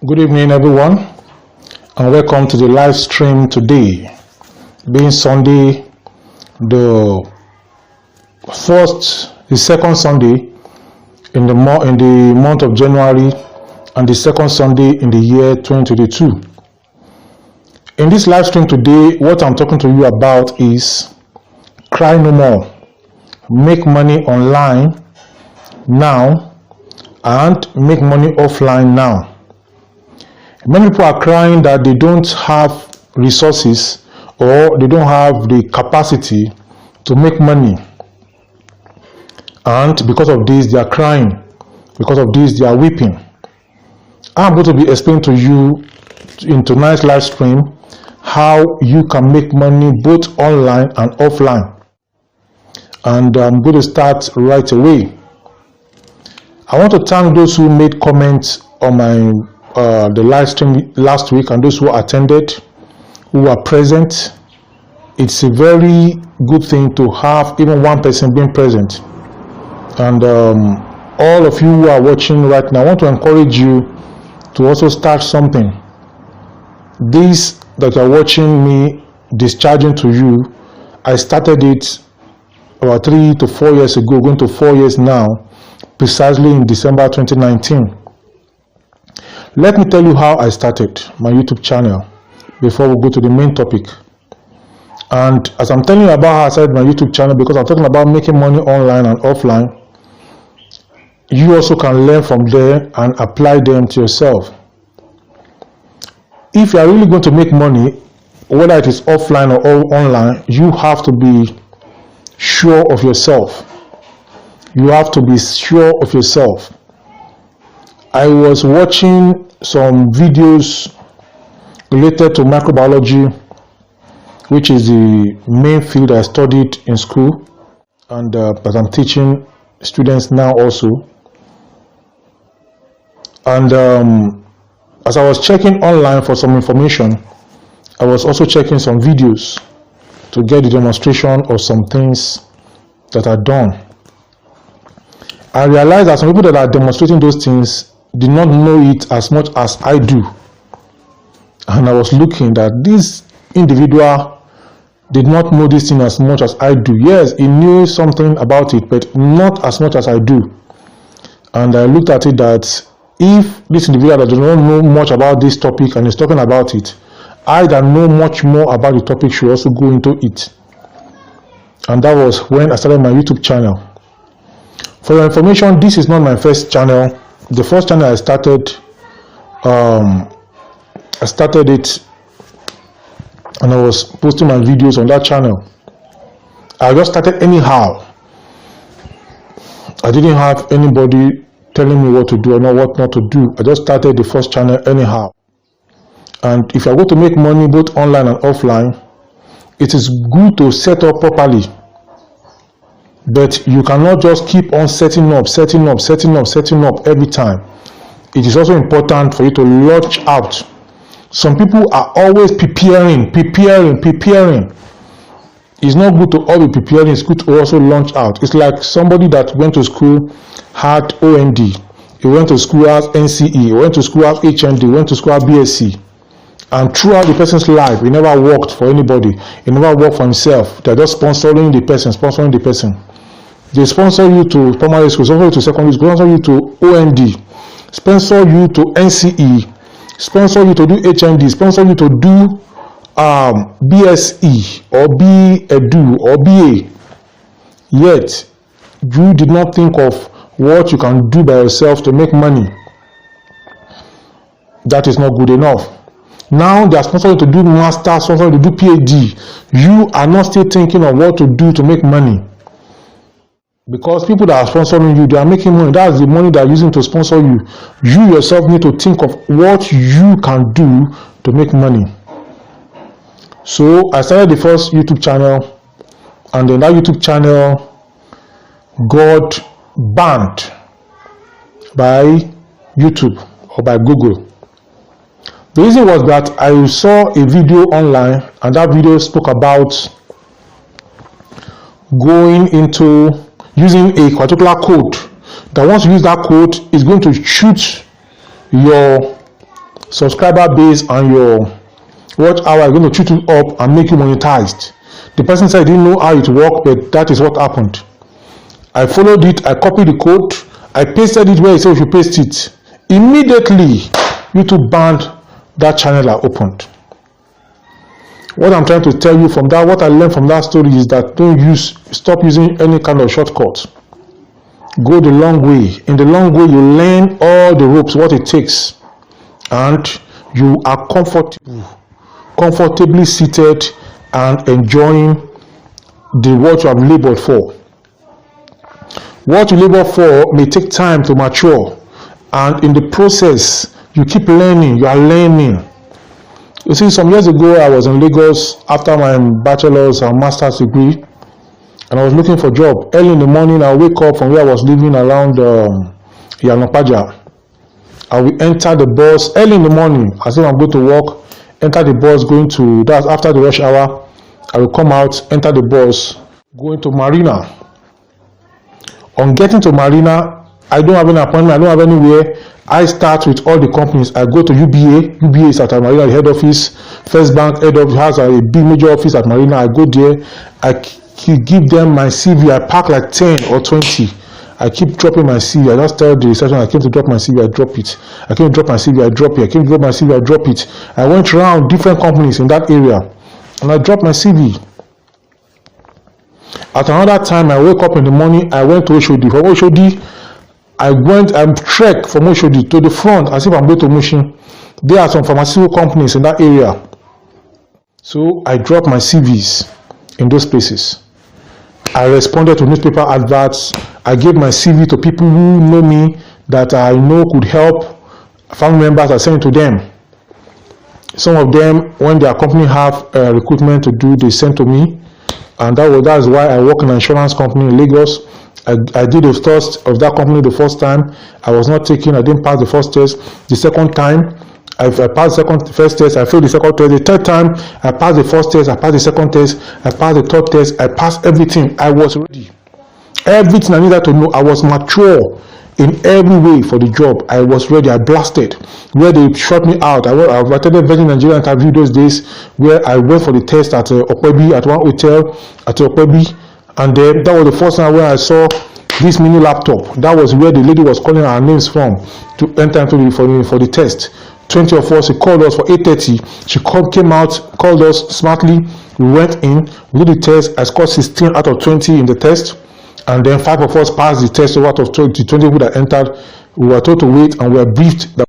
Good evening, everyone, and welcome to the live stream today, being Sunday, the second Sunday in the month of January, and the second Sunday in the year 2022. In this live stream today, what I'm talking to you about is cry no more, make money online now, and make money offline now. Many people are crying that they don't have resources or they don't have the capacity to make money, and because of this they are crying, because of this they are weeping. I'm going to be explaining to you in tonight's live stream how you can make money both online and offline, and I'm going to start right away. I want to thank those who made comments on my the live stream last week, and those who attended, who are present. It's a very good thing to have even one person being present, and all of you who are watching right now, I want to encourage you to also start something. This that you're watching me discharging to you, I started it about 3 to 4 years ago, going to 4 years now, precisely in December 2019. Let me tell you how I started my YouTube channel before we go to the main topic. And as I'm telling you about how I started my YouTube channel, because I'm talking about making money online and offline, you also can learn from there and apply them to yourself. If you are really going to make money, whether it is offline or online, you have to be sure of yourself. You have to be sure of yourself. I was watching some videos related to microbiology, which is the main field I studied in school, and but I'm teaching students now also. And as I was checking online for some information, I was also checking some videos to get the demonstration of some things that are done. I realized that some people that are demonstrating those things did not know it as much as I do, and I was looking that this individual did not know this thing as much as I do. Yes, he knew something about it, but not as much as I do. And I looked at it that if this individual that does not know much about this topic and is talking about it, I that know much more about the topic should also go into it. And that was when I started my YouTube channel. For your information, this is not my first channel. The first channel I started it, and I was posting my videos on that channel. I just started anyhow. I didn't have anybody telling me what to do or what not to do. I just started the first channel anyhow. And if you're going to make money both online and offline, it is good to set up properly. But you cannot just keep on setting up every time. It is also important for you to launch out. Some people are always preparing. It's not good to always be preparing. It's good to also launch out. It's like somebody that went to school, had OND. He went to school as NCE. He went to school as HND. He went to school as BSc. And throughout the person's life, he never worked for anybody. He never worked for himself. They're just sponsoring the person. They sponsor you to primary school, sponsor you to secondary school, sponsor you to OND, sponsor you to NCE, sponsor you to do HND, sponsor you to do BSE or BEdu or BA. Yet, you did not think of what you can do by yourself to make money. That is not good enough. Now they are sponsoring you to do master, sponsoring you to do PhD. You are not still thinking of what to do to make money. Because people that are sponsoring you, they are making money. That's the money they are using to sponsor you. You yourself need to think of what you can do to make money. So I started the first YouTube channel, and then that YouTube channel got banned by YouTube or by Google. The reason was that I saw a video online, and that video spoke about going into using a particular code that once you use that code, is going to shoot your subscriber base and your watch hour are going to treat you up and make you monetized. The person said he didn't know how it worked, but that is what happened. I followed it, I copied the code, I pasted it where it said we should paste it. Immediately, YouTube banned that channel I opened. What I'm trying to tell you from that, what I learned from that story is that stop using any kind of shortcut. Go the long way. In the long way, you learn all the ropes, what it takes, and you are comfortably seated and enjoying what you have labored for. What you labor for may take time to mature, and in the process, you keep learning. You are learning. You see, some years ago, I was in Lagos after my bachelor's and master's degree, and I was looking for a job. Early in the morning, I wake up from where I was living around Yanopaja. I will enter the bus early in the morning, as if I'm going to work, enter the bus that's after the rush hour. I will come out, enter the bus, going to Marina. On getting to Marina, I don't have an appointment, I don't have anywhere. I start with all the companies. I go to UBA. UBA is at Marina, the head office. First Bank head office has a big major office at Marina. I go there. I give them my CV. I pack like 10 or 20. I keep dropping my CV. I just tell the reception I came to drop my CV. I drop it. I came to drop my CV. I drop it. I came to drop my CV. I drop it. I went around different companies in that area, and I dropped my CV. At another time, I wake up in the morning. I went to Oshodi. From Oshodi, I trekked from Oshodi to the front as if I'm going to Mushin. There are some pharmaceutical companies in that area. So I dropped my CVs in those places. I responded to newspaper adverts. I gave my CV to people who know me that I know could help. Family members, I sent it to them. Some of them, when their company have recruitment to do, they sent to me. And that's why I work in an insurance company in Lagos. I did the test of that company the first time. I was not taken. I didn't pass the first test. The second time, I passed the first test. I failed the second test. The third time, I passed the first test. I passed the second test. I passed the third test. I passed everything. I was ready. Everything I needed to know. I was mature in every way for the job. I was ready. I blasted. Where they shot me out. I attended Virgin Nigeria interview those days, where I went for the test at Okwebi, at one hotel at Okwebi. And then that was the first time where I saw this mini laptop. That was where the lady was calling our names from to enter into for the test. 20 of us, she called us for 8:30. She came out, called us smartly. We went in, we did the test. I scored 16 out of 20 in the test. And then 5 of us passed the test out of 20 people that entered. We were told to wait, and we were briefed that